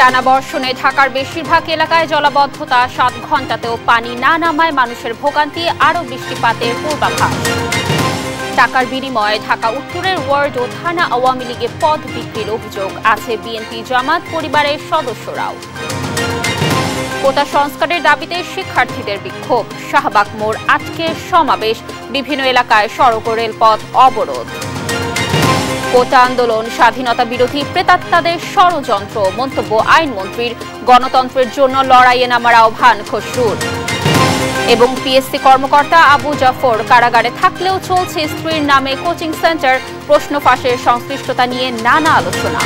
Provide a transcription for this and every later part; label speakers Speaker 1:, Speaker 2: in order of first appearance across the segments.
Speaker 1: টানা বর্ষণে ঢাকার বেশিরভাগ এলাকায় জলাবদ্ধতা, 7 ঘন্টাতেও পানি না নামায় মানুষের ভোগান্তি, আরও বৃষ্টিপাতের পূর্বাভাস। টাকার বিনিময়ে ঢাকা উত্তরের ওয়ার্ড ও থানা আওয়ামী লীগে পদ বিক্রির অভিযোগ আছে বিএনপি জামাত পরিবারের সদস্যরাও। কোটা সংস্কারের দাবিতে শিক্ষার্থীদের বিক্ষোভ, শাহবাগ মোড় আটকে সমাবেশ, বিভিন্ন এলাকায় সড়ক ও রেলপথ অবরোধ। কোটা আন্দোলন স্বাধীনতা বিরোধী প্রেতাত্মাদের ষড়যন্ত্র, মন্তব্য আইনমন্ত্রীর। গণতন্ত্রের জন্য লড়াইয়ে নামার আহ্বান খসরুর। এবং পিএসসি কর্মকর্তা আবু জাফর কারাগারে থাকলেও চলছে স্ত্রীর নামে কোচিং সেন্টার, প্রশ্ন ফাঁসের সংশ্লিষ্টতা নিয়ে নানা আলোচনা।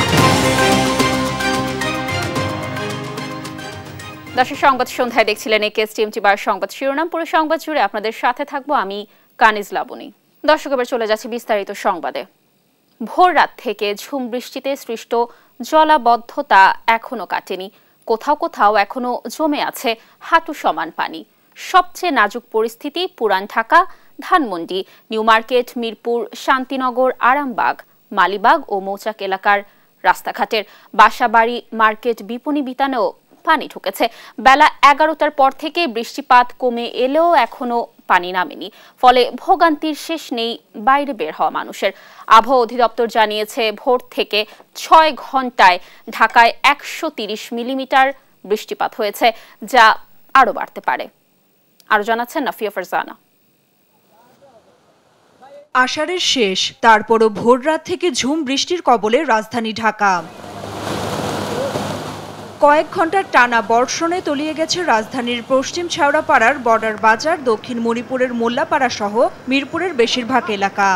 Speaker 1: দর্শক, সংবাদ সন্ধ্যায় দেখছিলেন একেএস টিএমটি বার সংবাদ শিরোনাম। পুরো সংবাদ জুড়ে আপনাদের সাথে থাকবো আমি কানিজ লাবণী। দর্শক, এবার চলে যাচ্ছে বিস্তারিত সংবাদে। ভোর রাত থেকে ঝুম বৃষ্টিতে সৃষ্ট জলাবদ্ধতা এখনো কাটেনি। কোথাও কোথাও এখনো জমে আছে হাঁটু সমান পানি। সবচেয়ে নাজুক পরিস্থিতি পুরান ঢাকা, ধানমন্ডি, নিউ মার্কেট, মিরপুর, শান্তিনগর, আরামবাগ, মালিবাগ ও মৌচাক এলাকার রাস্তাঘাটের। বাসাবাড়ি, মার্কেট, বিপণী বিতানেও পানি ঢুকেছে। বেলা 11টার পর থেকে বৃষ্টিপাত কমে এলেও এখনো পানি নামেনি, ফলে ভোগান্তির শেষ নেই বাইরে বের হওয়া মানুষের। আবহাওয়া অধিদপ্তর জানিয়েছে ভোর থেকে 6 ঘন্টায় ঢাকায় 130 মিলিমিটার বৃষ্টিপাত হয়েছে, যা আরো বাড়তে পারে। আরো জানাচ্ছেন নাফিয়া ফারজানা।
Speaker 2: আষাঢ়ের শেষ, তারপরও ভোর রাত থেকে ঝুম বৃষ্টির কবলে রাজধানী ঢাকা। কয়েক ঘন্টার টানা বর্ষণে তলিয়ে গেছে রাজধানীর পশ্চিম শেওড়াপাড়ার বর্ডার বাজার, দক্ষিণ মণিপুরের মোল্লাপাড়া সহ মিরপুরের বেশিরভাগ এলাকা।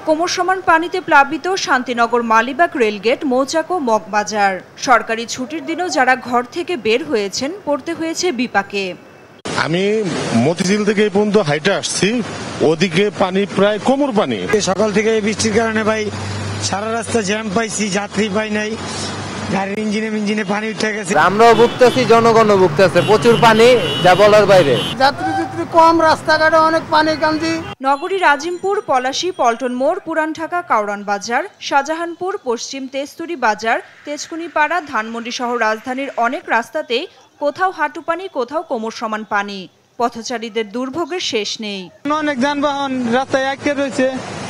Speaker 2: কোমর সমান পানিতে প্লাবিত শান্তিনগর, মালিবাগ, রেলগেট, মৌচাক ও মগবাজার। সরকারি ছুটির দিনেও যারা ঘর থেকে বের হয়েছেন পড়তে হয়েছে বিপাকে।
Speaker 3: আমি মতিঝিল থেকে এই পর্যন্ত হাইটে আসছি, ওদিকে পানি প্রায় কোমর পানি।
Speaker 4: সকাল থেকে বৃষ্টির কারণে ভাই সারা রাস্তা জ্যাম পাইছি, যাত্রী পাই নাই, গাড়ির ইঞ্জিনে পানি উঠে গেছে।
Speaker 5: আমরাও ভুগতেছি, জনগণও ভুগতেছে, প্রচুর পানি, যা বলার বাইরে।
Speaker 4: যাত্রী কম, রাস্তাঘাটে অনেক পানি কান্দি।
Speaker 2: নগরীর আজিমপুর, পলাশী, পল্টন মোড়, পুরান ঢাকা, কাউরান বাজার, শাহজাহানপুর, পশ্চিম তেজতুরি বাজার, তেজকুনিপাড়া, ধানমন্ডি সহ রাজধানীর অনেক রাস্তাতেই কোথাও হাঁটু পানি, কোথাও কোমর সমান পানি। পথচারীদের দুর্ভোগের শেষ নেই।
Speaker 4: অনেক যানবাহন রাস্তায় আটকে রয়েছে,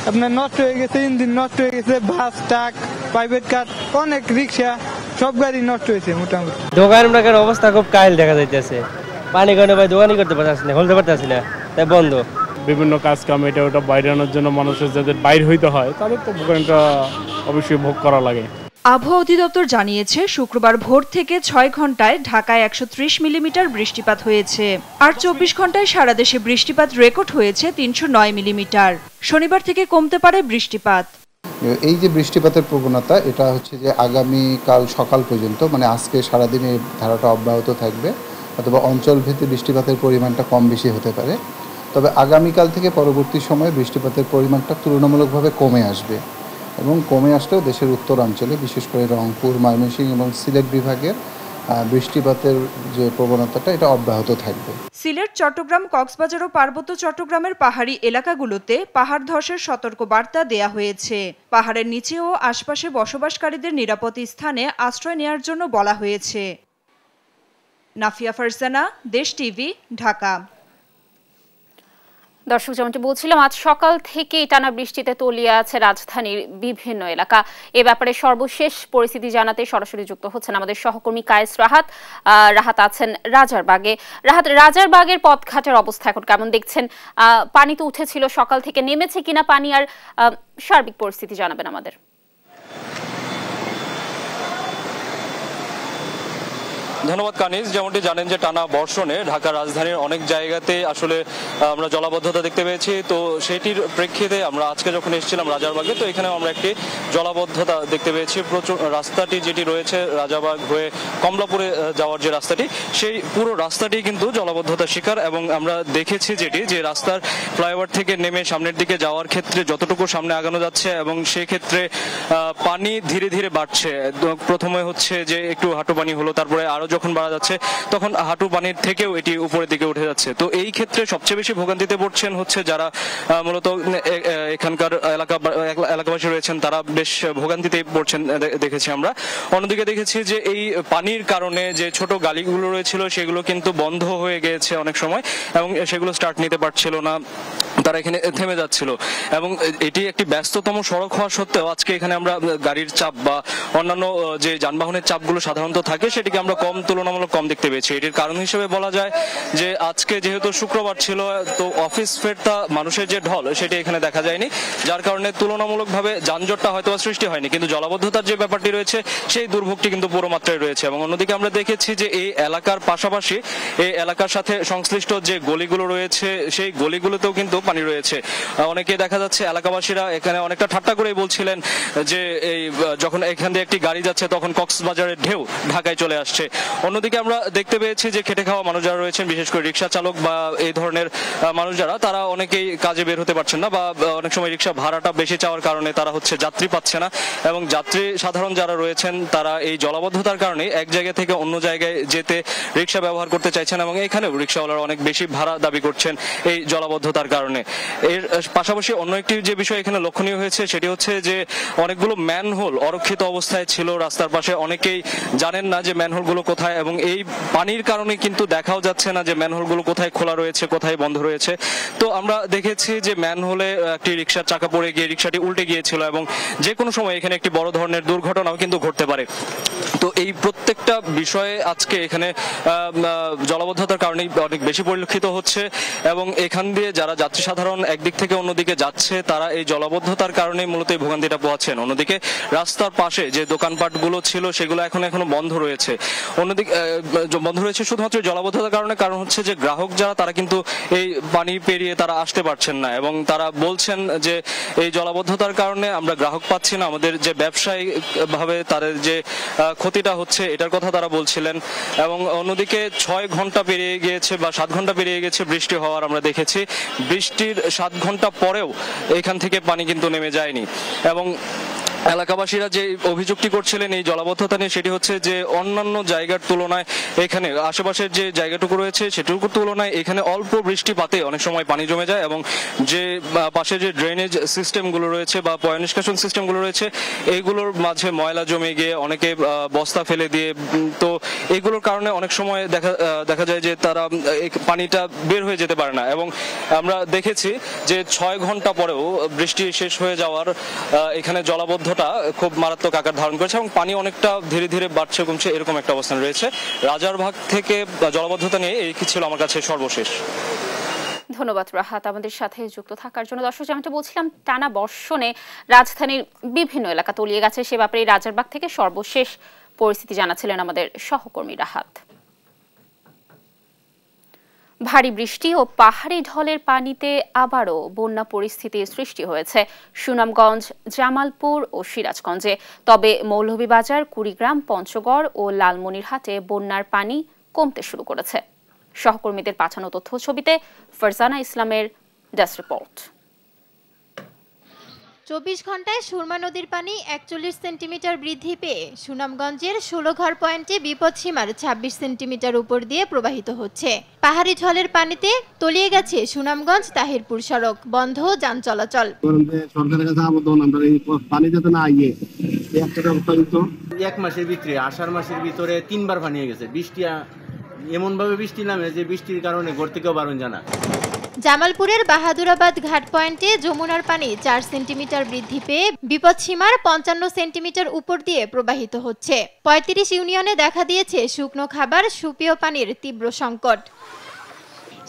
Speaker 4: আপনার নষ্ট হয়ে গেছে, ইঞ্জিন নষ্ট হয়ে গেছে, বাস, ট্রাক, প্রাইভেট কার, অনেক রিক্সা, সব গাড়ি নষ্ট হয়েছে। মোটামুটি
Speaker 5: দোকানের অবস্থা খুব কাহিল দেখা যাইতেছে। পানি কারণে ভাই দোকানই করতে পারতেছি না, খুলতে পারতেছি না, তাই বন্ধ।
Speaker 3: বিভিন্ন কাজ কাম এটা ওটা বাইরানোর জন্য মানুষের যাদের বাইর হইতে হয় তাদের তো ভোগান্তিটা অবশ্যই ভোগ করা লাগে।
Speaker 2: আবহাওয়া অধিদপ্তর জানিয়েছে শুক্রবার ভোর থেকে 6 ঘন্টায় ঢাকায় 130 মিলিমিটার বৃষ্টিপাত হয়েছে, আর 24 ঘন্টায় সারা দেশে বৃষ্টিপাত রেকর্ড হয়েছে 309 মিলিমিটার। শনিবার থেকে কমতে পারে বৃষ্টিপাত।
Speaker 6: এই যে বৃষ্টিপাতের প্রবণতা, এটা হচ্ছে যে আগামীকাল সকাল পর্যন্ত, মানে আজকে সারাদিনে ধারাটা অব্যাহত থাকবে, অথবা অঞ্চলভিত্তিক বৃষ্টিপাতের পরিমাণটা কম বেশি হতে পারে। তবে আগামীকাল থেকে পরবর্তী সময়ে বৃষ্টিপাতের পরিমাণটা তুলনামূলকভাবে কমে আসবে, এবং কমে আসলেও দেশের উত্তরাঞ্চলে বিশেষ করে রংপুর, ময়মনসিংহ এবং সিলেট বিভাগের বৃষ্টিপাতের যে প্রবণতাটা এটা অব্যাহত থাকবে।
Speaker 2: সিলেট, চট্টগ্রাম, কক্সবাজার ও পার্বত্য চট্টগ্রামের পাহাড়ি এলাকাগুলোতে পাহাড় ধসের সতর্ক বার্তা দেয়া হয়েছে। পাহাড়ের নিচে ও আশপাশে বসবাসকারীদের নিরাপদ স্থানে আশ্রয় নেওয়ার জন্য বলা হয়েছে। নাফিয়া ফারজানা, দেশ টিভি, ঢাকা।
Speaker 1: দর্শক, যেমনটি বলছিলাম, আজ সকাল থেকে টানা বৃষ্টিতে তলিয়ে আছে রাজধানীর বিভিন্ন এলাকা। এ ব্যাপারে সর্বশেষ পরিস্থিতি জানাতে সরাসরি যুক্ত হচ্ছেন আমাদের সহকর্মী কায়েস রাহাত। রাহাত আছেন রাজারবাগে। রাহাত, রাজারবাগের পথঘাটের অবস্থা এখন কেমন দেখছেন? পানি তো উঠেছিল, সকাল থেকে নেমেছে কিনা পানি, আর সার্বিক পরিস্থিতি জানাবেন আমাদের।
Speaker 7: ধন্যবাদ কানিজ। যেমনটি জানেন যে টানা বর্ষণে ঢাকা রাজধানীর অনেক জায়গাতে আসলে আমরা জলাবদ্ধতা দেখতে পেয়েছি। তো সেটির প্রেক্ষিতে আমরা আজকে যখন এসেছিলাম রাজারবাগে, তো এখানে আমরা একটি জলাবদ্ধতা দেখতে পেয়েছি। প্রচুর রাস্তাটি যেটি রয়েছে রাজারবাগ হয়ে কমলাপুরে যাওয়ার যে রাস্তাটি, সেই পুরো রাস্তাটি কিন্তু জলাবদ্ধতার শিকার। এবং আমরা দেখেছি যেটি যে রাস্তার ফ্লাইওভার থেকে নেমে সামনের দিকে যাওয়ার ক্ষেত্রে যতটুকু সামনে আগানো যাচ্ছে, এবং সেক্ষেত্রে পানি ধীরে ধীরে বাড়ছে। প্রথমে হচ্ছে যে একটু হাঁটু পানি হলো, তারপরে আরো যখন বাড়া যাচ্ছে তখন হাঁটু পানির থেকেও এটি উপরের দিকে উঠে যাচ্ছে। তো এই ক্ষেত্রে সবচেয়ে বেশি ভোগান্তিতে পড়ছেন হচ্ছে যারা মূলত এখানকার এলাকাবাসী রয়েছেন, তারা বেশ ভোগান্তিতে পড়ছেন দেখেছি আমরা। অন্যদিকে দেখেছি যে এই পানির কারণে যে ছোট গালিগুলো রয়েছিল সেগুলো কিন্তু বন্ধ হয়ে গিয়েছে অনেক সময় এবং সেগুলো স্টার্ট নিতে পারছিল না, তারা এখানে থেমে যাচ্ছিল। এবং এটি একটি ব্যস্ততম সড়ক হওয়া সত্ত্বেও আজকে এখানে আমরা গাড়ির চাপ বা অন্যান্য যে যানবাহনের চাপগুলো সাধারণত থাকে সেটিকে আমরা তুলনামূলক কম দেখতে পেয়েছি। এটির কারণ হিসেবে বলা যায় যে আজকে যেহেতু শুক্রবার ছিল, তো অফিস ফেরতা মানুষের যে ঢল সেটি এখানে দেখা যায়নি, যার কারণে তুলনামূলকভাবে যানজটটা হয়তো সৃষ্টি হয়নি, কিন্তু জলাবদ্ধতার যে ব্যাপারটি রয়েছে সেই দুর্ভোগটি কিন্তু পুরো মাত্রায় রয়েছে। এবং অন্যদিকে আমরা দেখেছি যে এই এলাকার পাশাপাশি এই এলাকার সাথে সংশ্লিষ্ট যে গলিগুলো রয়েছে সেই গলিগুলোতেও কিন্তু পানি রয়েছে। অনেকে দেখা যাচ্ছে এলাকাবাসীরা এখানে অনেকটা ঠাট্টা করে বলছিলেন যে এই যখন এখান দিয়ে একটি গাড়ি যাচ্ছে তখন কক্সবাজারের ঢেউ ঢাকায় চলে আসছে। অন্যদিকে আমরা দেখতে পেয়েছি যে খেটে খাওয়া মানুষ যারা রয়েছেন, বিশেষ করে রিক্সা চালক বা এই ধরনের মানুষ যারা, তারা অনেকেই কাজে বের হতে পারছেন না বা অনেক সময় রিক্সা ভাড়াটা বেশি চাওয়ার কারণে তারা যাত্রী পাচ্ছে না। এবং যাত্রী সাধারণ যারা রয়েছেন তারা এই জলাবদ্ধতার কারণে এক জায়গা থেকে অন্য জায়গায় যেতে রিক্সা ব্যবহার করতে চাইছেন এবং এখানেও রিক্সাওয়ালারা অনেক বেশি ভাড়া দাবি করছেন এই জলাবদ্ধতার কারণে। এর পাশাপাশি অন্য একটি যে বিষয় এখানে লক্ষণীয় হয়েছে সেটি হচ্ছে যে অনেকগুলো ম্যানহোল অরক্ষিত অবস্থায় ছিল রাস্তার পাশে। অনেকেই জানেন না যে ম্যানহোলগুলো কোথায়, এবং এই পানির কারণে কিন্তু দেখাও যাচ্ছে না যে ম্যানহোলগুলো কোথায় খোলা রয়েছে কোথায় বন্ধ রয়েছে। তো আমরা দেখেছি যে ম্যানহোলে একটি রিক্সার চাকা পড়ে গিয়ে রিক্সাটি উল্টে গিয়েছিল এবং যে কোনো সময় এখানে একটি বড় ধরনের দুর্ঘটনাও কিন্তু ঘটতে পারে। তো এই প্রত্যেকটা বিষয়ে আজকে এখানে জলাবদ্ধতার কারণে অনেক বেশি পরিলক্ষিত হচ্ছে এবং এখান দিয়ে যারা যাত্রী সাধারণ একদিক থেকে অন্যদিকে যাচ্ছে তারা এই জলাবদ্ধতার কারণে মূলত এই ভোগান্তিটা পোহাচ্ছেন। অন্যদিকে রাস্তার পাশে যে দোকানপাটগুলো ছিল সেগুলো এখনো বন্ধ রয়েছে। অন্যদিকে বন্ধ রয়েছে শুধুমাত্র জলাবদ্ধতার কারণে, কারণ হচ্ছে যে গ্রাহক যারা তারা কিন্তু এই পানি পেরিয়ে তারা আসতে পারছেন না এবং তারা বলছেন যে এই জলাবদ্ধতার কারণে আমরা গ্রাহক পাচ্ছি না, আমাদের যে ব্যবসায়িক ভাবে তাদের যে ক্ষতিটা হচ্ছে এটার কথা তারা বলছিলেন। এবং অন্যদিকে 6 ঘন্টা পেরিয়ে গিয়েছে বা 7 ঘন্টা পেরিয়ে গেছে বৃষ্টি হওয়ার, আমরা দেখেছি বৃষ্টির 7 ঘন্টা পরেও এখান থেকে পানি কিন্তু নেমে যায়নি। এবং এলাকাবাসীরা যে অভিযোগটি করছিলেন এই জলাবদ্ধতা নিয়ে সেটি হচ্ছে যে অন্যান্য জায়গার তুলনায় এখানে আশেপাশের যে জায়গাটুকু রয়েছে সেটুকুর তুলনায় এখানে অল্প বৃষ্টিপাতে অনেক সময় পানি জমে যায় এবং যে পাশে যে ড্রেনেজ সিস্টেমগুলো রয়েছে বা পয় নিষ্কাশন সিস্টেমগুলো রয়েছে এইগুলোর মাঝে ময়লা জমে গিয়ে অনেকে বস্তা ফেলে দিয়ে, তো এগুলোর কারণে অনেক সময় দেখা যায় যে তারা পানিটা বের হয়ে যেতে পারে না। এবং আমরা দেখেছি যে 6 ঘন্টা পরেও বৃষ্টি শেষ হয়ে যাওয়ার এখানে জলাবদ্ধ খুব মারাত্মক আকার ধারণ করেছে এবং পানি অনেকটা ধীরে ধীরে বাড়ছে কমছে এরকম একটা অবস্থান রয়েছে। রাজারবাগ থেকে জলাবদ্ধতা নিয়ে এই ছিল আমার কাছে সর্বশেষ।
Speaker 1: ধন্যবাদ রাহাত আমাদের সাথে যুক্ত থাকার জন্য। দর্শক, যেমনটা বলছিলাম, টানা বর্ষণে রাজধানীর বিভিন্ন এলাকা তলিয়ে গেছে। সে ব্যাপারে রাজারবাগ থেকে সর্বশেষ পরিস্থিতি জানাচ্ছিলেন আমাদের সহকর্মী রাহাত। ভারী বৃষ্টি ও পাহাড়ি ঢলের পানিতে আবারও বন্যা পরিস্থিতির সৃষ্টি হয়েছে সুনামগঞ্জ, জামালপুর ও সিরাজগঞ্জে। তবে মৌলভীবাজার, কুড়িগ্রাম, পঞ্চগড় ও লালমনিরহাটে বন্যার পানি কমতে শুরু করেছে। সহকর্মীদের পাঠানো তথ্য ছবিতে ফারজানা ইসলামের ডেস্ক রিপোর্ট।
Speaker 8: 24 ঘন্টায় সুরমা নদীর পানি 41 সেন্টিমিটার বৃদ্ধি পেয়ে সুনামগঞ্জের 16 পয়েন্টে বিপদসীমার 26 সেন্টিমিটার উপর দিয়ে প্রবাহিত হচ্ছে। পাহাড়ি ঢলের পানিতে তলিয়ে গেছে সুনামগঞ্জ তাহিরপুর সড়ক, বন্ধ যান চলাচল।
Speaker 9: সরকারের কাছে আবেদন, আমরা এই পানি যাতে না আইয়ে একটা ব্যবস্থা নিত।
Speaker 10: 1 মাসের ভিতরে, আষাঢ় মাসের ভিতরে 3 বার পানি হয়ে গেছে। বৃষ্টি এমন ভাবে বৃষ্টি নামে যে বৃষ্টির কারণে ঘর থেকেও বারণ জানা।
Speaker 8: জামালপুরের বাহাদুরাবাদ ঘাট পয়েন্টে যমুনার পানি 4 সেন্টিমিটার বৃদ্ধি পেয়ে বিপদসীমার 55 সেন্টিমিটার উপর দিয়ে প্রবাহিত হচ্ছে। 35 ইউনিয়নে দেখা দিয়েছে শুকনো খাবার, সুপেয় পানির তীব্র সংকট।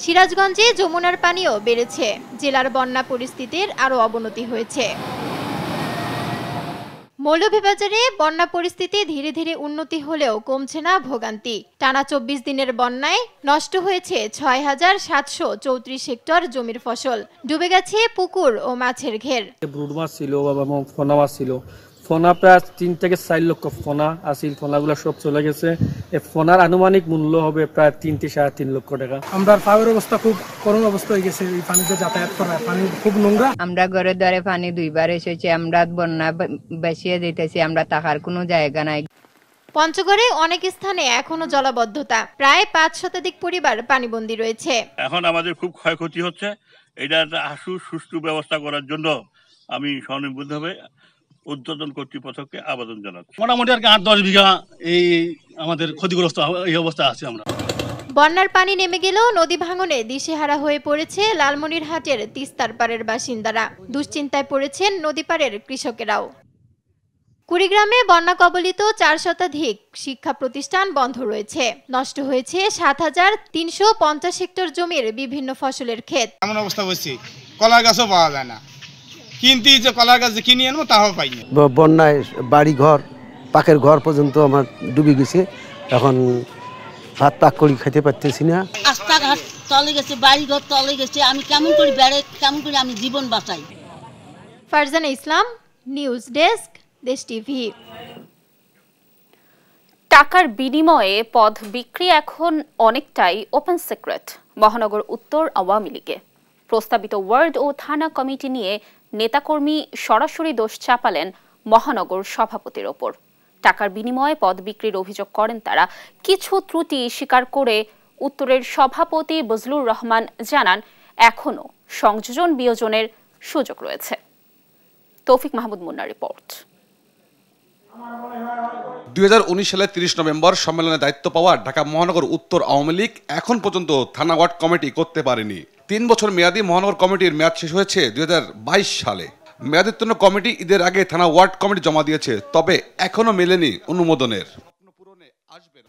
Speaker 8: সিরাজগঞ্জে যমুনার পানিও বেড়েছে, জেলার বন্যা পরিস্থিতির আরও অবনতি হয়েছে। মৌলভীবাজারে বন্যা পরিস্থিতি ধীরে ধীরে উন্নতি হলেও কমছে না ভোগান্তি। টানা 24 দিনের বন্যায় নষ্ট হয়েছে ৬,৭৩৪ হেক্টর জমির ফসল, ডুবে গেছে পুকুর ও মাছের ঘের।
Speaker 5: ব্রুড মাছ ছিল এবং ফোনা মাছ ছিল। ফোনা প্রায় 3 থেকে 4 লক্ষ ফোনা আসিল, ফোনাগুলো সব চলে গেছে। এই ফোনার আনুমানিক মূল্য হবে প্রায় 3 থেকে 3.5 লক্ষ টাকা।
Speaker 11: আমরা পাওয়ার অবস্থা খুব করুণ অবস্থা হয়ে গেছে, এই পানিতে যাতায়াত করা, পানি খুব নোংরা।
Speaker 12: আমরা ঘরে দ্বারে পানি 2 বার এসেছে, আমরা বন্যা বেশিয়ে দিতেছি, আমরা থাকার কোনো জায়গা নাই।
Speaker 8: পঞ্চগড়ে অনেক স্থানে এখনো জলাবদ্ধতা, প্রায় 5 শতাধিক পরিবার পানিবন্দী রয়েছে।
Speaker 12: এখন আমাদের খুব ক্ষয়ক্ষতি হচ্ছে, এটা একটা আশু সুষ্ঠু ব্যবস্থা করার জন্য আমি স্বনির্বদ্ধভাবে উদ্বোধন কর্তৃপক্ষকে আবেদন জানাচ্ছি।
Speaker 13: মোটামুটি আর কি 8-10 বিঘা এই আমাদের ক্ষতিগ্রস্ত এই অবস্থা আছে আমরা।
Speaker 8: বন্যার পানি নেমে গেলেও নদী ভাঙনে দিশেহারা হয়ে পড়েছে লালমনিরহাটের তিস্তার পাড়ের বাসিন্দারা। দুশ্চিন্তায় পড়েছেন নদীপাড়ের কৃষকেরাও। কুড়িগ্রামে বন্যা কবলিত 4 শতাধিক শিক্ষা প্রতিষ্ঠান বন্ধ রয়েছে। নষ্ট হয়েছে 7,350 হেক্টর জমির বিভিন্ন ফসলের ক্ষেত।
Speaker 14: এমন অবস্থা হচ্ছে কলার গাছও পাওয়া যায় না, কিন্তু যে কলার গাছ কিনে আনবো তাও পাইনি।
Speaker 15: বন্যায় বাড়ি ঘর, পাকের ঘর পর্যন্ত আমার ডুবে গেছে। এখন ভাত পাক করে খেতে পারতেছি না।
Speaker 16: রাস্তাঘাট তলে গেছে, বাড়ি ঘর তলে গেছে। আমি কেমন করে বেড়ে কেমন করে আমি জীবন বাঁচাই।
Speaker 8: ফারজানা ইসলাম, নিউজ ডেস্ক, দেশ টিভি।
Speaker 1: টাকার বিনিময়ে পদ বিক্রি এখন অনেকটাই ওপেন সিক্রেট মহানগর উত্তর আওয়ামী লীগে। প্রস্তাবিত ওয়ার্ড ও থানা কমিটি নিয়ে নেতাকর্মী সরাসরি দোষ চাপালেন মহানগর সভাপতির ওপর। টাকার বিনিময়ে পদ বিক্রির অভিযোগ করেন তারা। কিছু ত্রুটি স্বীকার করে উত্তরের সভাপতি বজলুর রহমান জানান, এখনো সংযোজন বিয়োজনের সুযোগ রয়েছে। তৌফিক মাহমুদ মুন্নার রিপোর্ট।
Speaker 17: 2019 সালের 30 নভেম্বর সম্মেলনে দায়িত্ব পাওয়া ঢাকা মহানগর উত্তর আওয়ামী লীগ এখন পর্যন্ত থানা ওয়ার্ড কমিটি করতে পারেনি। 3 বছর মেয়াদী মহানগর কমিটির মেয়াদ শেষ হয়েছে 2022 সালে। মেয়াদোত্তীর্ণ কমিটি ঈদের আগে থানা ওয়ার্ড কমিটি জমা দিয়েছে, তবে এখনো মেলেনি অনুমোদনের।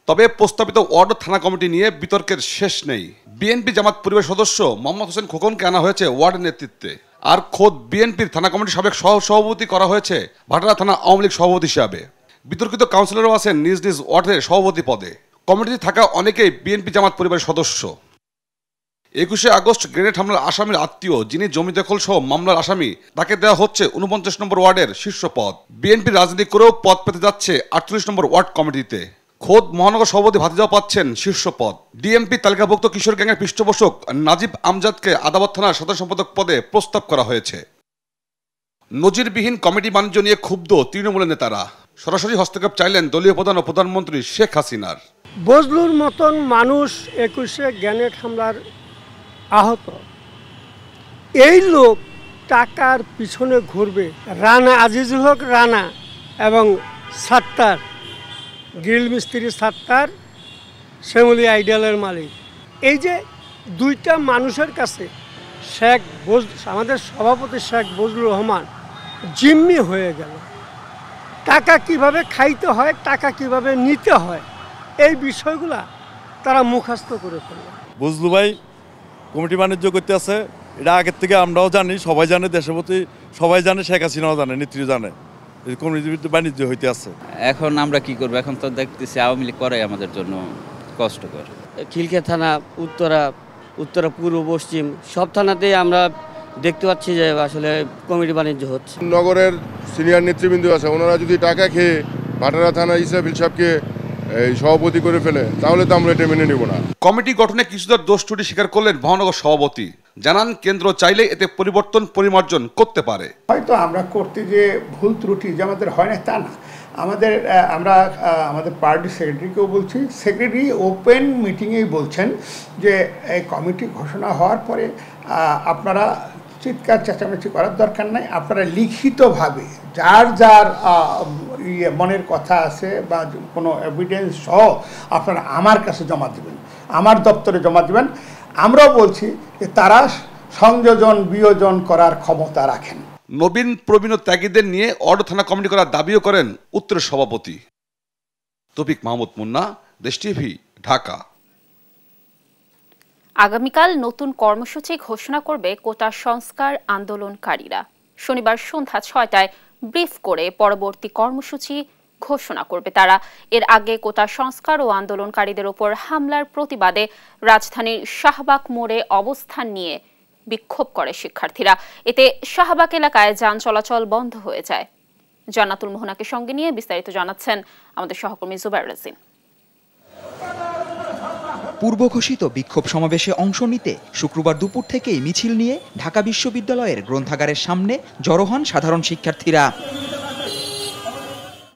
Speaker 17: তবে প্রস্তাবিত ওয়ার্ড থানা কমিটি নিয়ে বিতর্কের শেষ নেই। বিএনপি জামাত পরিবারের সদস্য মোহাম্মদ হোসেন খোকনকে আনা হয়েছে ওয়ার্ডের নেতৃত্বে, আর খোদ বিএনপির থানা কমিটির সাবেক সভাপতি করা হয়েছে ভাটারা থানা আওয়ামী লীগ সভাপতি হিসাবে। বিতর্কিত কাউন্সিলরও আছেন নিজ নিজ ওয়ার্ডের সভাপতি পদে। কমিটিতে থাকা অনেকেই বিএনপি জামাত পরিবারের সদস্য। 21 আগস্ট গ্রেনেড হামলার আসামির আত্মীয়, যিনি জমি দখল সহ মামলার আসামি, তাকে দেওয়া হচ্ছে 49 নম্বর ওয়ার্ডের শীর্ষ পদ। বিএনপি রাজনীতি করেও পদ পেতে যাচ্ছে 48 নম্বর ওয়ার্ড কমিটিতে। খোদ মহানগর সভাপতি ভাতিজাও পাচ্ছেন শীর্ষ পদ। ডিএমপি তালিকাভুক্ত কিশোর গ্যাংয়ের পৃষ্ঠপোষক নাজিব আমজাদকে আদালত থানার সাধারণ সম্পাদক পদে প্রস্তাব করা হয়েছে। নজিরবিহীন কমিটি বাণিজ্য নিয়ে ক্ষুব্ধ তৃণমূলের নেতারা। সরাসরি হস্তক্ষেপ চাইলেন দলীয় প্রধান ও প্রধানমন্ত্রী শেখ হাসিনার।
Speaker 18: বজলুর মতন মানুষ 21 গ্রেনেড হামলার আহত, এই লোক টাকার পিছনে ঘুরবে। রানা আজিজুল হক রানা এবং সাত্তার, গ্রিল মিস্ত্রি সাত্তার, শ্যামলী আইডিয়ালের মালিক, এই যে দুইটা মানুষের কাছে আমাদের সভাপতি শেখ বজলুর রহমান জিম্মি হয়ে গেল। টাকা কিভাবে খাইতে হয়, টাকা কিভাবে নিতে হয়, এই বিষয়গুলা তারা মুখস্থ করে ফেলল।
Speaker 19: বজলু ভাই কমিটি বাণিজ্য করতে আছে, এটা আগের থেকে আমরাও জানি, সবাই জানে, দেশের প্রতি সবাই জানে, শেখ হাসিনাও জানে, নেত্রী জানে কমিটি বাণিজ্য হইতে আছে।
Speaker 20: এখন আমরা কি করবো? এখন তো দেখতেছি আওয়ামী লীগ করাই আমাদের জন্য কষ্টকর। খিলখিয়া থানা, উত্তরা, পূর্ব, পশ্চিম সব থানাতেই আমরা দেখতে পাচ্ছি যে আসলে কমিটি বাণিজ্য হচ্ছে।
Speaker 21: নগরের সিনিয়র নেতৃবৃন্দ আছে, ওনারা যদি টাকা খেয়ে ভাটারা থানা ইসরাফিল সাহেবকে সভাপতি করে ফেলে, তাহলে তো আমরা এটা মেনে নেব না।
Speaker 17: কমিটি গঠনে কিছুটা দোষ ত্রুটি স্বীকার করলেন মহানগর সভাপতি। জানান, কেন্দ্র চাইলে এতে পরিবর্তন পরিমার্জন করতে পারে।
Speaker 22: হয়তো আমরা করতে যে ভুল ত্রুটি যে আমাদের হয় না তা না, আমরা আমাদের পার্টি সেক্রেটারিকেও বলছি, সেক্রেটারি ওপেন মিটিংয়েই বলছেন যে এই কমিটি ঘোষণা হওয়ার পরে আপনারা চিৎকার চেঁচামেচি করার দরকার নাই, আপনারা লিখিতভাবে যার যার মনের কথা আছে বা কোনো এভিডেন্স সহ আপনারা আমার কাছে জমা দেবেন, আমার দপ্তরে জমা দেবেন। আমরাও বলছি যে তারা সংযোজন বিয়োজন করার ক্ষমতা রাখেন।
Speaker 17: নবীন প্রবীণ ত্যাগীদের নিয়ে ওয়ার্ড থানা কমিটি করার দাবিও করেন উত্তরের সভাপতি। তৌফিক মাহমুদ মুন্না, দেশ টিভি, ঢাকা।
Speaker 1: আগামীকাল নতুন কর্মসূচি ঘোষণা করবে কোটা সংস্কার আন্দোলনকারীরা। শনিবার সন্ধ্যা 6টায় ব্রিফ করে পরবর্তী কর্মসূচি ঘোষণা করবে তারা। এর আগে কোটা সংস্কার ও আন্দোলনকারীদের ওপর হামলার প্রতিবাদে রাজধানীর শাহবাগ মোড়ে অবস্থান নিয়ে বিক্ষোভ করে শিক্ষার্থীরা। এতে শাহবাগ এলাকায় যান চলাচল বন্ধ হয়ে যায়। জান্নাতুল মোহনাকে সঙ্গে নিয়ে বিস্তারিত জানাচ্ছেন আমাদের সহকর্মী জুবাইর রাজিন।
Speaker 23: পূর্ব ঘোষিত বিক্ষোভ সমাবেশে অংশ নিতে শুক্রবার দুপুর থেকেই মিছিল নিয়ে ঢাকা বিশ্ববিদ্যালয়ের গ্রন্থাগারের সামনে জড়ো হন সাধারণ শিক্ষার্থীরা।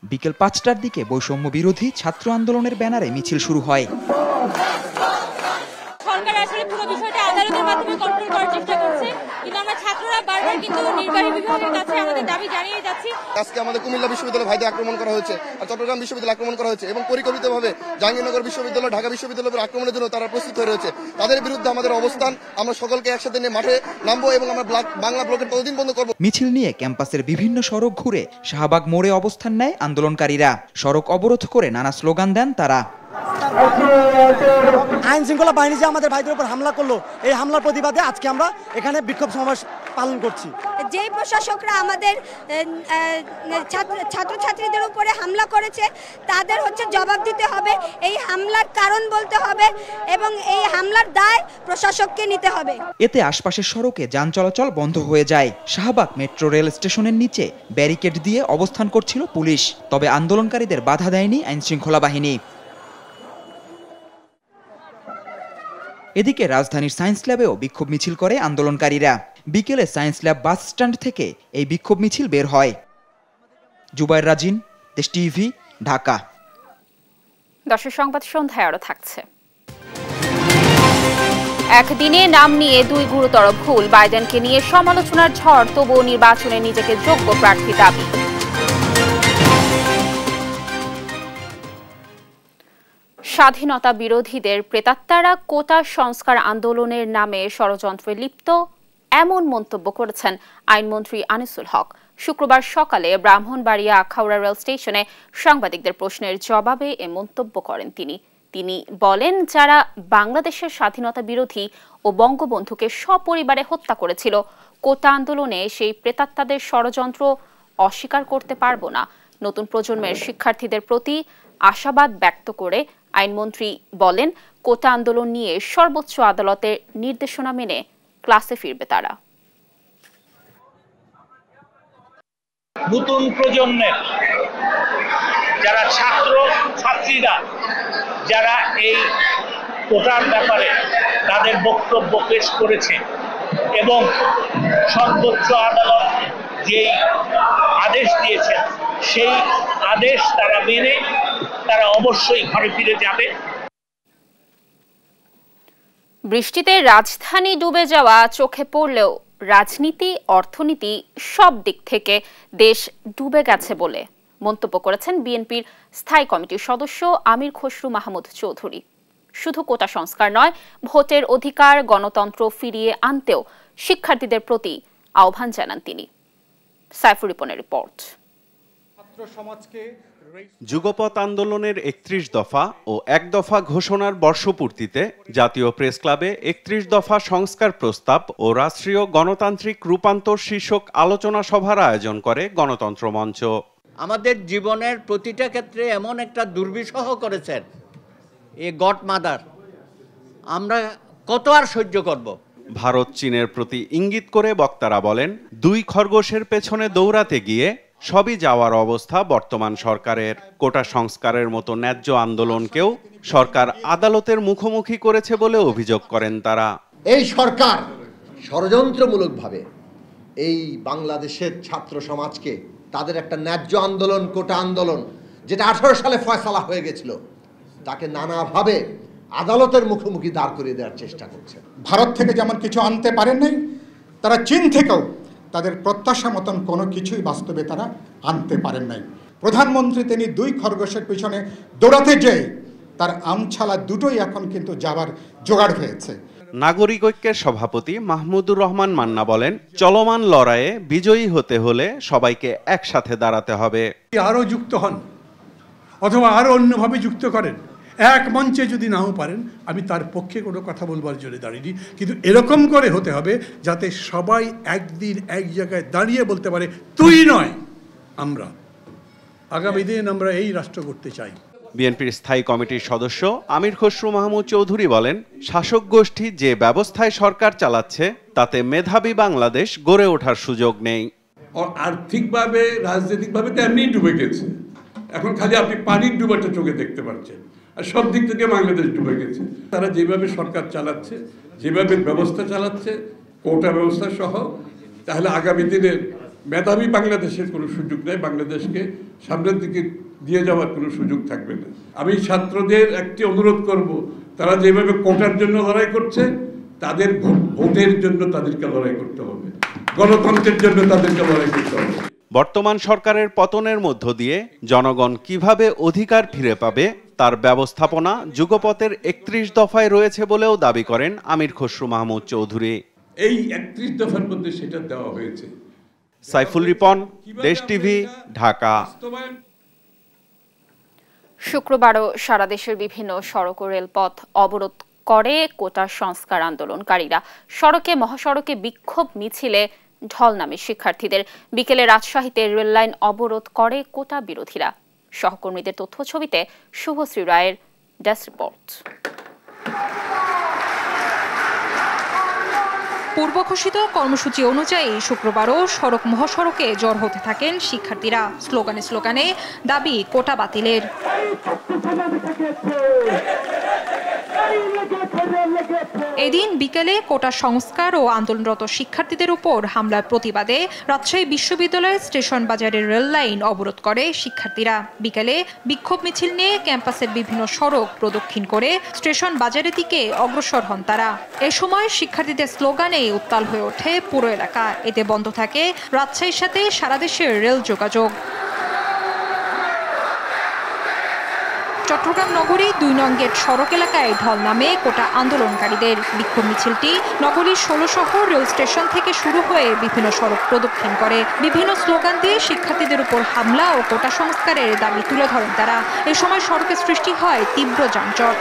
Speaker 23: বিকেল 5টার দিকে বৈষম্য বিরোধী ছাত্র আন্দোলনের ব্যানারে মিছিল শুরু হয়।
Speaker 3: সরকার আসলে পুরো বিষয়টা আদালতের মাধ্যমে কন্ট্রোল করার চেষ্টা করছে, কিন্তু আমরা ছাত্ররা বারবার কিন্তু নির্বাহী বিভাগের কাছে আমাদের দাবি জানিয়ে যাচ্ছি।
Speaker 4: আজকে আমাদের কুমিল্লা বিশ্ববিদ্যালয় ভাইদের আক্রমণ করা হয়েছে, আর চট্টগ্রাম বিশ্ববিদ্যালয় আক্রমণ করা হয়েছে এবং পরিকল্পিতভাবে জাহাঙ্গীরনগর বিশ্ববিদ্যালয়, ঢাকা বিশ্ববিদ্যালয়ের আক্রমণের জন্য তারা প্রস্তুত হয়ে রয়েছে। তাদের বিরুদ্ধে আমাদের অবস্থান, আমরা সকলকে একসাথে নিয়ে মাঠে নামবো এবং আমরা বাংলা ব্লকের ততদিন বন্ধ করব।
Speaker 23: মিছিল নিয়ে ক্যাম্পাসের বিভিন্ন সড়ক ঘুরে শাহবাগ মোড়ে অবস্থান নেয় আন্দোলনকারীরা। সড়ক অবরোধ করে নানা স্লোগান দেন তারা।
Speaker 6: আইন শৃঙ্খলা বাহিনী যে আমাদের ভাইদের উপর হামলা করলো, এই হামলার প্রতিবাদে আজকে আমরা এখানে বিক্ষোভ সমাবেশ পালন করছি।
Speaker 24: যেই প্রশাসকরা আমাদের ছাত্রছাত্রীদের উপরে হামলা করেছে তাদের জবাব দিতে হবে, এই হামলার কারণ বলতে হবে এবং এই হামলার দায় প্রশাসককে নিতে হবে।
Speaker 23: এতে আশপাশের সড়কে যান চলাচল বন্ধ হয়ে যায়। শাহবাগ মেট্রো রেল স্টেশনের নিচে ব্যারিকেড দিয়ে অবস্থান করছিল পুলিশ, তবে আন্দোলনকারীদের বাধা দেয়নি আইন শৃঙ্খলা বাহিনী। এদিকে রাজধানীর সায়েন্স ল্যাবেও বিক্ষোভ মিছিল করে আন্দোলনকারীরা। বিকেলে সায়েন্স ল্যাব বাস স্ট্যান্ড থেকে এই বিক্ষোভ মিছিল বের হয়। জুবায়ের রাজিন, দেশ টিভি, ঢাকা।
Speaker 1: দর্শক সংবাদ সন্ধ্যায় আরো থাকছে। একদিনে নাম নিয়ে 2 গুরুতর ভুল, বাইডেনকে নিয়ে সমালোচনার ঝড়, তবুও নির্বাচনে নিজেকে যোগ্য প্রার্থী দাবি। স্বাধীনতা বিরোধীদের প্রেতাত্মারা কোটা সংস্কার আন্দোলনের নামে ষড়যন্ত্রে লিপ্ত, এমন মন্তব্য করেছেন আইনমন্ত্রী আনিসুল হক। শুক্রবার সকালে ব্রাহ্মণবাড়িয়া আখাউড়া রেল স্টেশনে সাংবাদিকদের প্রশ্নের জবাবে এ মন্তব্য করেন তিনি বলেন, যারা বাংলাদেশের স্বাধীনতা বিরোধী ও বঙ্গবন্ধুকে সপরিবারে হত্যা করেছিল, কোটা আন্দোলনে সেই প্রেতাত্মাদের ষড়যন্ত্র অস্বীকার করতে পারব না। নতুন প্রজন্মের শিক্ষার্থীদের প্রতি আশাবাদ ব্যক্ত করে আইনমন্ত্রী বলেন, কোটা আন্দোলন নিয়ে সর্বোচ্চ আদালতের নির্দেশনা মেনে ক্লাসে ফিরবে তারা।
Speaker 25: নতুন প্রজন্মের যারা ছাত্রীরা যারা এই কোটার ব্যাপারে তাদের বক্তব্য পেশ করেছে এবং সর্বোচ্চ আদালত যে আদেশ দিয়েছেন সেই আদেশ তারা মেনে তারা অবশ্যই ঘরে ফিরে যাবে।
Speaker 1: বৃষ্টিতে রাজধানী ডুবে যাওয়া চোখে পড়লেও রাজনীতি, অর্থনীতি সব দিক থেকে দেশ ডুবে গেছে বলে মন্তব্য করেছেন বিএনপির স্থায়ী কমিটির সদস্য আমির খসরু মাহমুদ চৌধুরী। শুধু কোটা সংস্কার নয়, ভোটের অধিকার, গণতন্ত্র ফিরিয়ে আনতেও শিক্ষার্থীদের প্রতি আহ্বান জানান তিনি। সাইফুর রিপনের রিপোর্ট।
Speaker 26: যুগপৎ আন্দোলনের 31 দফা ও 1 দফা ঘোষণার বর্ষপূর্তিতে জাতীয় প্রেস ক্লাবে 31 দফা সংস্কার প্রস্তাব ও রাষ্ট্রীয় গণতান্ত্রিক রূপান্তর শীর্ষক আলোচনা সভার আয়োজন করে গণতন্ত্র মঞ্চ।
Speaker 27: আমাদের জীবনের প্রতিটা ক্ষেত্রে এমন একটা দুর্বিষহ করেছেন এ গড মাদার, আমরা কত আর সহ্য করব।
Speaker 26: ভারত চীনের প্রতি ইঙ্গিত করে বক্তারা বলেন, 2 খরগোশের পেছনে দৌড়াতে গিয়ে সবই যাওয়ার অবস্থা বর্তমান সরকারের। কোটা সংস্কারের মতো ন্যায্য আন্দোলনকেও সরকার আদালতের মুখোমুখি করেছে বলে অভিযোগ করেন তারা।
Speaker 28: এই সরকার ষড়যন্ত্রমূলকভাবে এই বাংলাদেশের ছাত্র সমাজকে তাদের একটা ন্যায্য আন্দোলন, কোটা আন্দোলন, যেটা 18 সালে ফয়সালা হয়ে গেছিল, তাকে নানাভাবে আদালতের মুখোমুখি দাঁড় করিয়ে দেওয়ার চেষ্টা করছে।
Speaker 22: ভারত থেকে যেমন কিছু আনতে পারেন নাই, তারা চীন থেকেও তাদের প্রত্যাশা মতন কোনো কিছুই বাস্তবে তারা আনতে পারেন নাই। প্রধানমন্ত্রী তিনি 2 খরগোশের পিছনে দৌড়াতে যেয়ে তার আমছালা দুটোই এখন কিন্তু যাবার জোগাড় হয়েছে।
Speaker 26: নাগরিক ঐক্যের সভাপতি মাহমুদুর রহমান মান্না বলেন, চলমান লড়াইয়ে বিজয়ী হতে হলে সবাইকে একসাথে দাঁড়াতে হবে।
Speaker 22: আরও যুক্ত হন অথবা আরও অন্যভাবে যুক্ত করেন, এক মঞ্চে যদি নাও পারেন, আমি তার পক্ষে কোনো কথা বলবার জন্য দাঁড়িয়ে, কিন্তু এরকম করে হতে হবে যাতে সবাই একদিন এক জায়গায় দাঁড়িয়ে বলতে পারে, তুই নয় আমরা, আগামী দিন আমরা এই রাষ্ট্র করতে চাই।
Speaker 26: বিএনপির স্থায়ী কমিটির সদস্য আমির খসরু মাহমুদ চৌধুরী বলেন, শাসক গোষ্ঠী যে ব্যবস্থায় সরকার চালাচ্ছে তাতে মেধাবী বাংলাদেশ গড়ে ওঠার সুযোগ নেই।
Speaker 29: আর্থিকভাবে, রাজনৈতিকভাবে তো এমনি ডুবে গেছে, এখন খালি আপনি পানির ডুবাটা চোখে দেখতে পাচ্ছেন, আর সব দিক থেকে বাংলাদেশ ডুবে গেছে। তারা যেভাবে সরকার চালাচ্ছে, যেভাবে ব্যবস্থা চালাচ্ছে, কোটা ব্যবস্থা সহ, তাহলে আগামী দিনের মেধাবী বাংলাদেশের কোনো সুযোগ নেই, বাংলাদেশকে সামনের দিকে দিয়ে যাওয়ার কোনো সুযোগ থাকবে না। আমি ছাত্রদের একটি অনুরোধ করব, তারা যেভাবে কোটার জন্য লড়াই করছে, তাদের ভোটের জন্য তাদেরকে লড়াই করতে হবে, গণতন্ত্রের জন্য তাদেরকে লড়াই করতে হবে।
Speaker 26: বর্তমান সরকারের পতনের মধ্য দিয়ে জনগণ কিভাবে অধিকার ফিরে পাবে তার ব্যবস্থাপনা যুগপথের 31 দফায় রয়েছে বলেও দাবি করেন আমির খসরু মাহমুদ চৌধুরী।
Speaker 29: এই 31 দফার মধ্যে সেটা দেওয়া হয়েছে।
Speaker 26: সাইফুল রিপন, দেশ টিভি, ঢাকা।
Speaker 1: শুক্রবারও সারা দেশের বিভিন্ন সড়ক ও রেলপথ অবরোধ করে কোটা সংস্কার আন্দোলনকারীরা। সড়কে মহাসড়কে বিক্ষোভ মিছিলে ঢল নামে শিক্ষার্থীদের। বিকেলে রাজশাহীতে রেললাইন অবরোধ করে কোটা বিরোধীরা। সহকর্মীদের তথ্য ছবিতে শুভশ্রী রায়ের ডেস্ক রিপোর্ট।
Speaker 2: পূর্ব ঘোষিত কর্মসূচি অনুযায়ী শুক্রবারও সড়ক মহাসড়কে জড় হতে থাকেন শিক্ষার্থীরা। স্লোগানে স্লোগানে দাবি কোটা বাতিলের। এদিন বিকেলে কোটা সংস্কার ও আন্দোলনরত শিক্ষার্থীদের উপর হামলার প্রতিবাদে রাজশাহী বিশ্ববিদ্যালয়ের স্টেশন বাজারের রেল লাইন অবরোধ করে শিক্ষার্থীরা। বিকেলে বিক্ষোভ মিছিল নিয়ে ক্যাম্পাসের বিভিন্ন সড়ক প্রদক্ষিণ করে স্টেশন বাজারের দিকে অগ্রসর হন তারা। এ সময় শিক্ষার্থীদের স্লোগানে উত্তাল হয়ে ওঠে পুরো এলাকা। এতে বন্ধ থাকে রাজশাহীর সাথে সারা দেশের রেল যোগাযোগ। চট্টগ্রাম নগরী ২ নং গেট সড়ক এলাকায় ঢল নামে কোটা আন্দোলনকারীদের। বিক্ষোভ মিছিলটি নগরীর ১৬ শহর রেল স্টেশন থেকে শুরু হয়ে বিভিন্ন সড়ক প্রদক্ষিণ করে। বিভিন্ন স্লোগান দিয়ে শিক্ষার্থীদের উপর হামলা ও কোটা সংস্কারের দাবি তুলে ধরেন তারা। এ সময় সড়কে সৃষ্টি হয় তীব্র যানজট।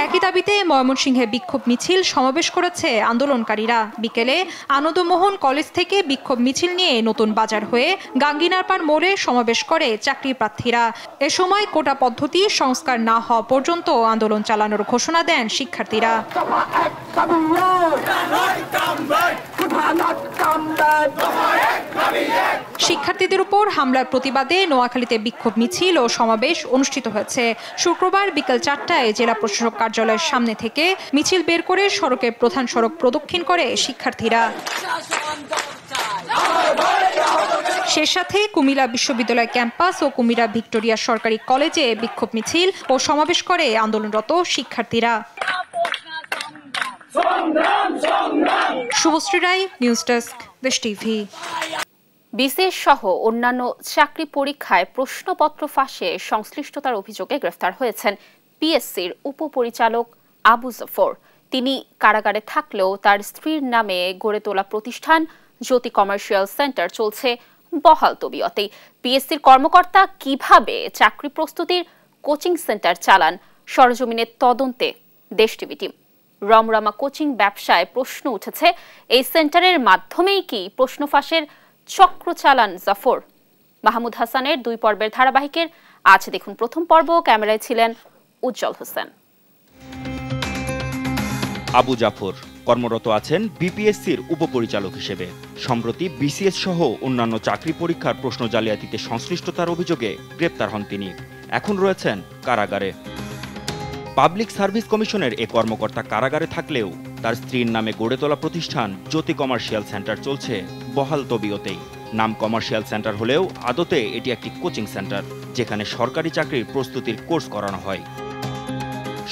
Speaker 2: একই দাবিতে ময়মনসিংহে বিক্ষোভ মিছিল সমাবেশ করেছে আন্দোলনকারীরা। বিকেলে আনন্দমোহন কলেজ থেকে বিক্ষোভ মিছিল নিয়ে নতুন বাজার হয়ে গাঙ্গিনারপাড় মোড়ে সমাবেশ করে চাকরি প্রার্থীরা। এ সময় কোটা পদ্ধতি সংস্কার না হওয়া পর্যন্ত আন্দোলন চালানোর ঘোষণা দেন শিক্ষার্থীরা। শিক্ষার্থীদের উপর হামলার প্রতিবাদে নোয়াখালীতে বিক্ষোভ মিছিল ও সমাবেশ অনুষ্ঠিত হয়েছে। শুক্রবার বিকেল ৪টায় জেলা প্রশাসক কার্যালয়ের সামনে থেকে মিছিল বের করে সড়কের প্রধান সড়ক প্রদক্ষিণ করে শিক্ষার্থীরা। সে সাথে কুমিল্লা বিশ্ববিদ্যালয় ক্যাম্পাস ও কুমিল্লা ভিক্টোরিয়া সরকারি কলেজে বিক্ষোভ মিছিল ও সমাবেশ করে আন্দোলনরত শিক্ষার্থীরা। শুভশ্রী রায়, নিউজ ডেস্ক, দেশ টিভি।
Speaker 1: বিসিএস সহ অন্যান্য চাকরি পরীক্ষায় প্রশ্নপত্র ফাঁসে সংশ্লিষ্টতার অভিযোগে গ্রেফতার হয়েছেন পিএসসির উপপরিচালক আবু জাফর। তিনি কারাগারে থাকলেও তার স্ত্রীর নামে গড়ে তোলা প্রতিষ্ঠান জ্যোতি কমার্শিয়াল সেন্টার চলছে বহাল তবিয়তেই। পিএসসির কর্মকর্তা কিভাবে চাকরি প্রস্তুতির কোচিং সেন্টার চালান, সরজমিনের তদন্তে দেশ টিভি টিম। রমরমা কোচিং ব্যবসায় প্রশ্ন উঠেছে, এই সেন্টারের মাধ্যমেই কি প্রশ্ন ফাঁসের চক্র চালান জাফর? মাহমুদ হাসানের 2 পর্বের ধারাবাহিকের আজ দেখুন প্রথম পর্ব। ক্যামেরায় ছিলেন উজ্জ্বল হোসেন।
Speaker 5: আবু জাফর কর্মরত আছেন বিপিএসসির উপপরিচালক হিসেবে। সম্প্রতি বিসিএস সহ অন্যান্য চাকরি পরীক্ষার প্রশ্ন জালিয়াতিতে সংশ্লিষ্টতার অভিযোগে গ্রেপ্তার হন তিনি। এখন রয়েছেন কারাগারে। পাবলিক সার্ভিস কমিশনের এ কর্মকর্তা কারাগারে থাকলেও তার স্ত্রীর নামে গড়ে তোলা প্রতিষ্ঠান জ্যোতি কমার্শিয়াল সেন্টার চলছে বহাল তবিয়তেই। নাম কমার্শিয়াল সেন্টার হলেও আদতে এটি একটি কোচিং সেন্টার, যেখানে সরকারি চাকরির প্রস্তুতির কোর্স করানো হয়।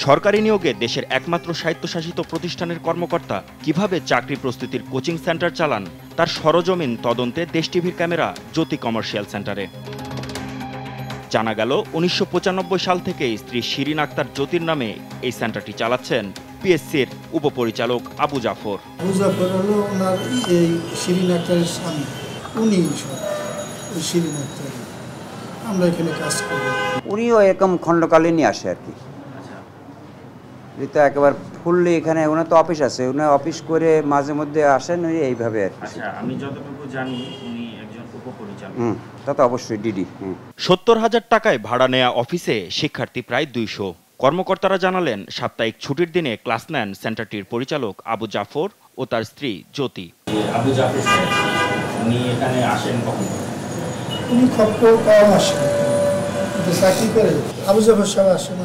Speaker 5: সরকারি নিয়োগে দেশের একমাত্র স্বায়ত্তশাসিত প্রতিষ্ঠানের কর্মকর্তা কিভাবে চাকরি প্রস্তুতির কোচিং সেন্টার চালান, তার সরজমিন তদন্তে দেশ টিভির ক্যামেরা জ্যোতি কমার্শিয়াল সেন্টারে। জানা গেল 1995 সাল থেকে স্ত্রী শিরিন আক্তার জ্যোতির নামে এই সেন্টারটি চালাচ্ছেন পিএসসির উপপরিচালক আবু জাফর।
Speaker 7: আবু জাফর হলো ওনার এই শিরিন আক্তারের স্বামী, উনি শিরিন আক্তার, আমরা এখানে কাজ করি।
Speaker 9: উনিও এরকম খণ্ডকালীনই আসে আর কি, তো একেবারে ফুললি এখানে ওনার তো অফিস আছে, ওনার অফিস করে মাঝে মধ্যে আসেন এইভাবে আর কি।
Speaker 5: আমি যতটুকু জানি উনি একজন উপপরিচালক।
Speaker 9: তা তো অবশ্যই ডিডি।
Speaker 5: 70,000 টাকায় ভাড়া নেয়া অফিসে শিক্ষার্থী প্রায় 200। কর্মকর্তারা জানালেন সাপ্তাহিক ছুটির দিনে ক্লাস নেন সেন্টারটির পরিচালক আবু জাফর ও তার স্ত্রী জ্যোতি। আবু জাফর উনি এখানে আসেন কখন?
Speaker 7: উনি খুব কম আসেন, চাকরি করে। আবু জাফর সাহেব আসেন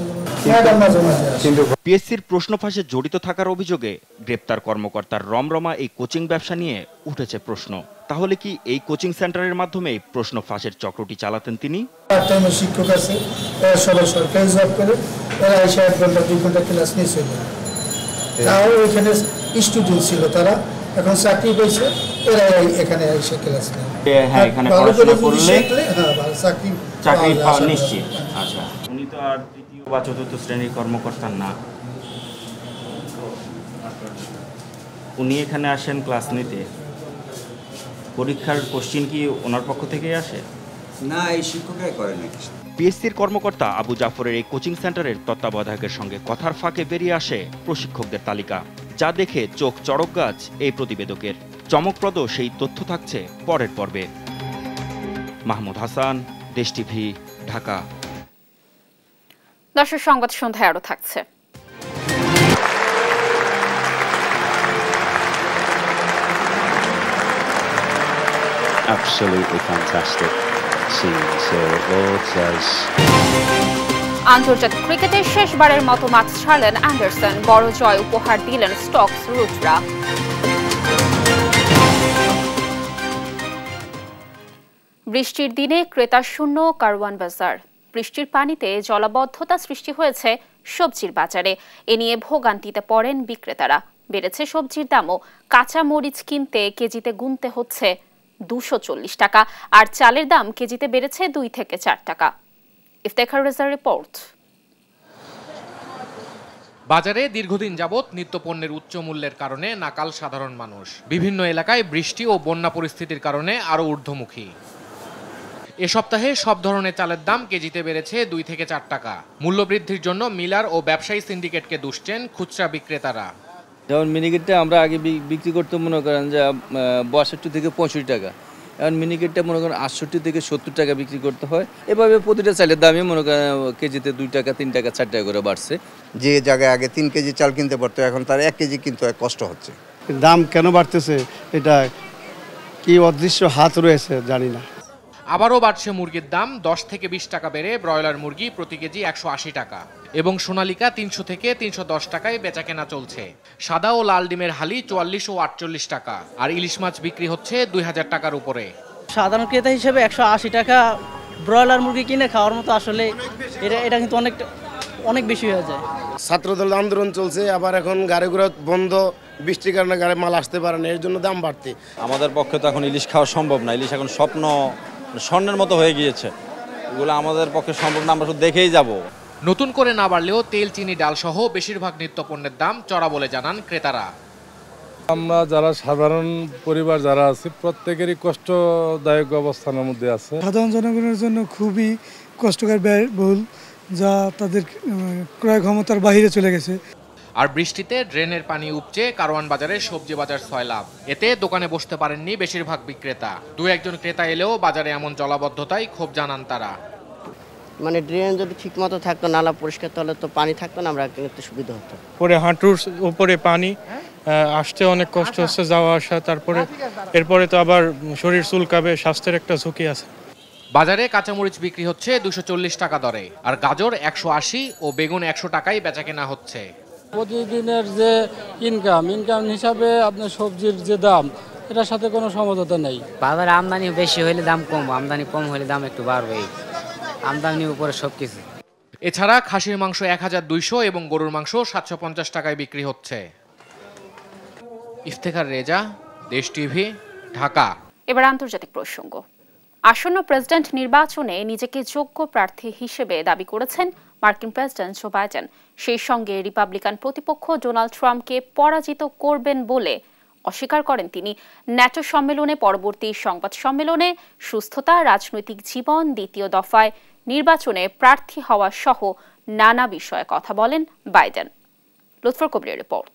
Speaker 5: পিএসসির প্রশ্ন ফাঁসে জড়িত থাকার অভিযোগে গ্রেপ্তার কর্মকর্তার রমরমা এই কোচিং ব্যবসা নিয়ে উঠেছে প্রশ্ন। তাহলে কি এই কোচিং সেন্টারের মাধ্যমে প্রশ্ন ফাঁসের চক্রটি চালাতেন তিনি?
Speaker 7: শিক্ষক আছে, সবাই সরকারি জব করে, এরা এসে 1 ঘন্টা 2 ঘন্টা ক্লাস নিয়ে চলে যায়। তাও এখানে স্টুডেন্ট ছিল, তারা এখন চাকরি পেয়েছে, এরা এখানে এসে ক্লাস নেয়।
Speaker 5: হ্যাঁ, এখানে পড়াশোনা করলে
Speaker 7: চাকরি
Speaker 5: পাওয়া নিশ্চিত। আচ্ছা, উনি তো আর তৃতীয় বা চতুর্থ শ্রেণীর কর্মকর্তা না, উনি এখানে আসেন ক্লাস নিতে। পরীক্ষার কোশ্চিন কি ওনার পক্ষ থেকেই আসে?
Speaker 9: না, এই শিক্ষকরাই করে নাকি।
Speaker 5: পিএসসির কর্মকর্তা আবু জাফরের এই কোচিং সেন্টারের তত্ত্বাবধায়কের সঙ্গে কথার ফাঁকে বেরিয়ে আসে প্রশিক্ষকদের তালিকা, যা দেখে চোখ চড়ক গাছ এই প্রতিবেদকের। চমকপ্রদ সেই তথ্য থাকছে পরের পর্বে। মাহমুদ হাসান, দেশ টিভি, ঢাকা।
Speaker 1: দর্শক, সংবাদ সন্ধ্যায় আরো থাকছে।
Speaker 8: Absolutely fantastic scene. So Lord says.
Speaker 1: আন্তর্জাতিক ক্রিকেটে শেষবারের মতো মাঠ ছাড়লেন অ্যান্ডারসন, বড় জয় উপহার দিলেন স্টোকস রুটরা। বৃষ্টির দিনে ক্রেতা শূন্য কারওয়ান বাজার। বৃষ্টির পানিতে জলাবদ্ধতা সৃষ্টি হয়েছে সবজির বাজারে। এ নিয়ে ভোগান্তিতে পড়েন বিক্রেতারা। বেড়েছে সবজির দামও। কাঁচা মরিচ কিনতে কেজিতে গুনতে হচ্ছে 240 টাকা, আর চালের দাম কেজিতে বেড়েছে 2 থেকে 4 টাকা। ইফতেখার রেজার রিপোর্ট।
Speaker 10: বাজারে দীর্ঘদিন যাবৎ নিত্যপণ্যের উচ্চ মূল্যের কারণে নাকাল সাধারণ মানুষ। বিভিন্ন এলাকায় বৃষ্টি ও বন্যা পরিস্থিতির কারণে আরও ঊর্ধ্বমুখী। এ সপ্তাহে সব ধরনের চালের দাম কেজিতে বেড়েছে 2 থেকে 4 টাকা। মূল্যবৃদ্ধির জন্য মিলার ও ব্যবসায়ী সিন্ডিকেটকে দুষছেন খুচরা বিক্রেতারা।
Speaker 11: যেমন মিনিকেটটা আমরা আগে বিক্রি করতে মনে করেন যে 62 থেকে 65 টাকা, এখন মিনিকেটটা মনে করেন 68 থেকে 70 টাকা বিক্রি করতে হয়। এভাবে প্রতিটা চালের দামই মনে করেন কেজিতে 2 টাকা 3 টাকা 4 টাকা করে বাড়ছে।
Speaker 12: যে জায়গায় আগে 3 কেজি চাল কিনতে পারতো, এখন তার 1 কেজি কিনতে হয়, কষ্ট হচ্ছে।
Speaker 13: দাম কেন বাড়তেছে, এটা কি অদৃশ্য হাত রয়েছে জানি না।
Speaker 10: আবারও বাড়ছে মুরগির দাম। 10 থেকে 20 টাকা বেড়ে ব্রয়লার মুরগি প্রতি কেজি 180 টাকা এবং সোনালিকা 300 থেকে 310 টাকায় বেচাকেনা চলছে। সাদা ও লাল ডিমের হালি 44 ও 48 টাকা, আর ইলিশ মাছ বিক্রি হচ্ছে 2000 টাকার উপরে।
Speaker 14: সাধারণ ক্রেতা হিসেবে 180 টাকা ব্রয়লার মুরগি কিনে খাওয়ার মতো আসলে এটা কিন্তু অনেক বেশি হয়ে যায়।
Speaker 13: ছাত্রদল আন্দোলন চলছে, আবার এখন গাড়ি ঘোড়া বন্ধ, বৃষ্টির কারণে গাড়ি মাল আসতে পারে না, এর জন্য দাম বাড়তে।
Speaker 15: আমাদের পক্ষে তো এখন ইলিশ খাওয়া সম্ভব না। ইলিশ এখন স্বর্ণের মতো হয়ে গিয়েছে, এগুলো আমাদের পক্ষে সম্ভব না, আমরা শুধু দেখেই যাব।
Speaker 10: নতুন করে না বাড়লেও তেল, চিনি, ডাল সহ বেশিরভাগ নিত্যপণ্যের দাম চড়া বলে জানান ক্রেতারা।
Speaker 19: আমরা যারা সাধারণ পরিবার যারা আছি, প্রত্যেকেরই কষ্টদায়ক অবস্থানের মধ্যে আছে।
Speaker 7: সাধারণ জনগণের জন্য খুবই কষ্টকর ব্যয়বহুল, যা তাদের ক্রয় ক্ষমতার বাইরে চলে গেছে।
Speaker 10: আর বৃষ্টিতে ড্রেনের পানি উপচে কারওয়ান বাজারে সবজি বাজার সয়লাব। এতে দোকানে বসতে পারেননি বেশিরভাগ বিক্রেতা। 2-1 ক্রেতা এলেও বাজারে এমন জলাবদ্ধতায় ক্ষোভ জানান তারা।
Speaker 14: মানে ড্রেন যদি ঠিক মতো থাকতো, নালা পরিষ্কার, তাহলে তো পানি থাকতো না, আমরা কিনতে সুবিধা হতো।
Speaker 16: পরে হাঁটুর উপরে পানি, আসতে অনেক কষ্ট হচ্ছে, যাওয়া আসা। তারপরে এরপরে তো আবার শরীর চুলকাবে, স্বাস্থ্যের একটা ঝুঁকি আছে।
Speaker 10: বাজারে কাঁচামরিচ বিক্রি হচ্ছে 240 টাকা দরে, আর গাজর 180 ও বেগুন 100 টাকায় বেচাকেনা হচ্ছে।
Speaker 18: প্রতিদিনের যে ইনকাম হিসাবে আপনার সবজির যে দাম, এটার সাথে কোনো সমঝোতা নেই।
Speaker 30: বাজারে আমদানি বেশি হলে দাম কম, আমদানি কম হলে দাম একটু বাড়বেই। আমদানির উপরে সবকিছু।
Speaker 10: এছাড়া খাসির মাংস 1200 এবং গরুর মাংস 750 টাকায় বিক্রি হচ্ছে। ইফতেখার রেজা, দেশ টিভি, ঢাকা।
Speaker 1: এবার আন্তর্জাতিক প্রসঙ্গ। আসন্ন প্রেসিডেন্ট নির্বাচনে নিজেকে যোগ্য প্রার্থী হিসেবে দাবি করেছেন মার্কিন প্রেসিডেন্ট জো বাইডেন। সেই সঙ্গে রিপাবলিকান প্রতিপক্ষ ডোনাল্ড ট্রাম্পকে পরাজিত করবেন বলে অস্বীকার করেন তিনি। ন্যাটো সম্মেলনে পরবর্তী সংবাদ সম্মেলনে সুস্থতা, রাজনৈতিক জীবন, দ্বিতীয় দফায় নির্বাচনে প্রার্থী হওয়া সহ নানা বিষয়ে কথা বলেন বাইডেন। লুৎফর কবিরের রিপোর্ট।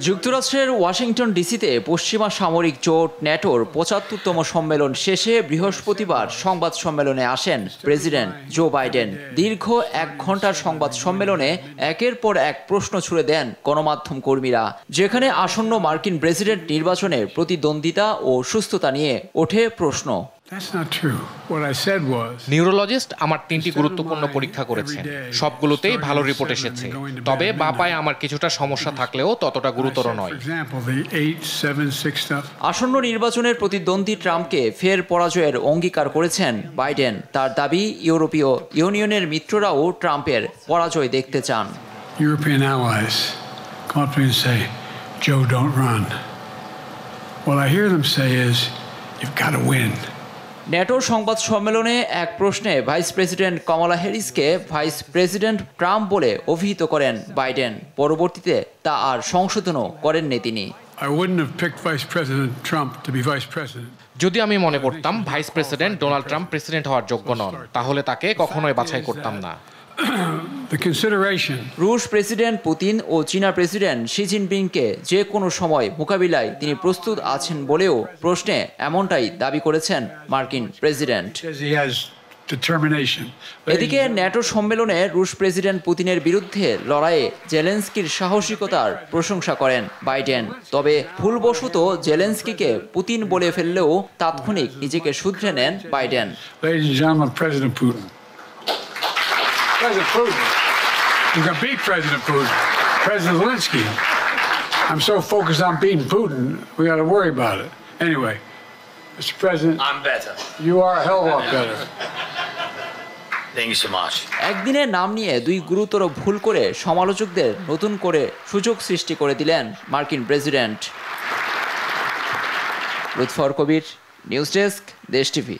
Speaker 31: যুক্তরাষ্ট্রের ওয়াশিংটন ডিসিতে পশ্চিমা সামরিক জোট ন্যাটোর 75তম সম্মেলন শেষে বৃহস্পতিবার সংবাদ সম্মেলনে আসেন প্রেসিডেন্ট জো বাইডেন। দীর্ঘ 1 ঘন্টার সংবাদ সম্মেলনে একের পর এক প্রশ্ন ছুড়ে দেন গণমাধ্যম কর্মীরা, যেখানে আসন্ন মার্কিন প্রেসিডেন্ট নির্বাচনের প্রতিদ্বন্দ্বিতা ও সুস্থতা নিয়ে ওঠে প্রশ্ন।
Speaker 10: নিউরোলজিস্ট আমার 3টি গুরুত্বপূর্ণ পরীক্ষা করেছেন, সবগুলোতেই ভালো রিপোর্ট এসেছে। তবে বাঁ পায়ে আমার কিছুটা সমস্যা থাকলেও ততটা গুরুতর নয়।
Speaker 31: আসন্ন নির্বাচনের প্রতিদ্বন্দ্বী ট্রাম্পকে ফের পরাজয়ের অঙ্গীকার করেছেন বাইডেন। তার দাবি, ইউরোপীয় ইউনিয়নের মিত্ররাও ট্রাম্পের পরাজয় দেখতে চান।
Speaker 3: European allies come up to me and say, Joe, don't run. What I hear them say is, you've got to win.
Speaker 31: ন্যাটোর সংবাদ সম্মেলনে এক প্রশ্নে ভাইস প্রেসিডেন্ট কমলা হ্যারিসকে ভাইস প্রেসিডেন্ট ট্রাম্প বলে অভিহিত করেন বাইডেন। পরবর্তীতে তা আর সংশোধনও করেননি তিনি।
Speaker 3: I wouldn't have picked Vice President Trump to be Vice President.
Speaker 10: যদি আমি মনে করতাম vice president Donald Trump president হওয়ার যোগ্য নন, তাহলে তাকে কখনোই বাছাই করতাম না।
Speaker 31: রুশ প্রেসিডেন্ট পুতিন ও চীনা প্রেসিডেন্ট শি জিনপিংকে যে কোনো সময় মোকাবিলায় তিনি প্রস্তুত আছেন বলেও প্রশ্নে এমনটাই দাবি করেছেন মার্কিন প্রেসিডেন্ট। এদিকে ন্যাটো সম্মেলনে রুশ প্রেসিডেন্ট পুতিনের বিরুদ্ধে লড়াইয়ে জেলেনস্কির সাহসিকতার প্রশংসা করেন বাইডেন। তবে ভুলবশত জেলেনস্কিকে পুতিন বলে ফেললেও তাৎক্ষণিক নিজেকে শুধরে নেন Biden.
Speaker 3: President Putin. You can beat President Putin. President Zelensky. I'm so focused on beating Putin, we got to worry about it. Anyway, Mr. President,
Speaker 4: I'm better.
Speaker 3: You are a hell of a lot better.
Speaker 4: Thank you so much.
Speaker 31: একদিনে নাম নিয়ে দুই গুরুতর ভুল করে সমালোচকদের নতুন করে সুযোগ সৃষ্টি করে দিলেন মার্কিন প্রেসিডেন্ট। লুৎফর কবির, নিউজ ডেস্ক, দেশ টিভি।